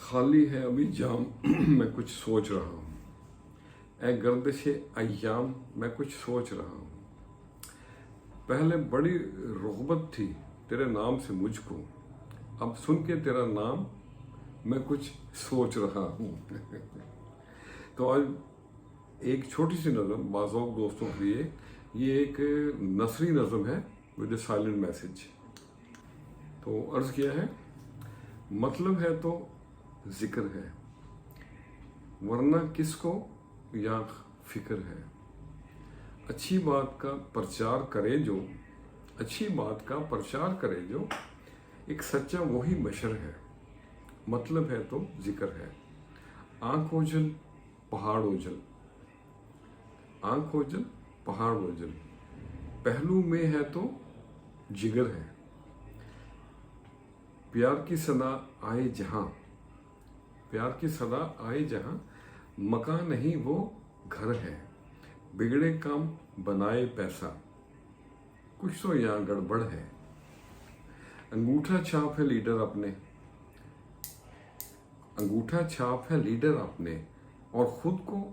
खाली है अभी जाम मैं कुछ सोच रहा हूँ। ए गर्दिशे अय्याम मैं कुछ सोच रहा हूँ। पहले बड़ी रुग़बत थी तेरे नाम से मुझको, अब सुन के तेरा नाम मैं कुछ सोच रहा हूँ। तो आज एक छोटी सी नज़म बाज़ौक़ दोस्तों के लिए, ये एक नसरी नज़म है विद साइलेंट मैसेज। तो अर्ज़ किया है, मतलब है तो जिक्र है वरना किसको या फिक्र है। अच्छी बात का प्रचार करे जो, अच्छी बात का प्रचार करे जो, एक सच्चा वही बशर है। मतलब है तो जिक्र है। आँख ओझल पहाड़ ओझल, आँख ओझल पहाड़ ओझल, पहलू में है तो जिगर है। प्यार की सदा आए जहां, प्यार की सदा आए जहां, मकान नहीं वो घर है। बिगड़े काम बनाए पैसा, कुछ तो यहाँ गड़बड़ है। अंगूठा छाप है लीडर अपने, अंगूठा छाप है लीडर अपने, और खुद को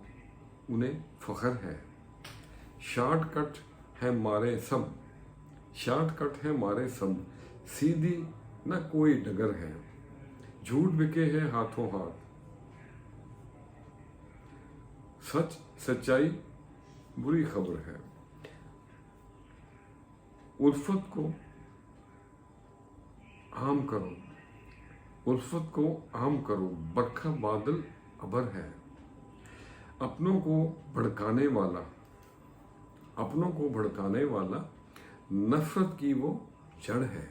उन्हें फख्र है। शॉर्टकट है मारे सब, शॉर्टकट है मारे सब, सीधी न कोई डगर है। झूठ बिके है हाथों हाथ, सच सच्चाई बुरी खबर है। उल्फत को आम करो, उल्फत को आम करो, बरखा बादल अबर है। अपनों को भड़काने वाला, अपनों को भड़काने वाला, नफरत की वो जड़ है।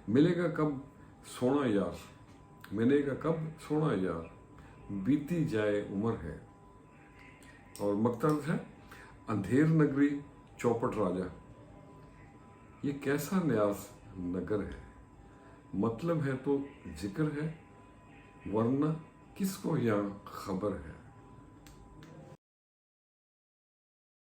मिलेगा कब सोना यार, मिलेगा कब सोना यार, बीती जाए उम्र है। और मकसद है, अंधेर नगरी चौपट राजा, ये कैसा न्यास नगर है। मतलब है तो जिक्र है वरना किसको यहाँ खबर है।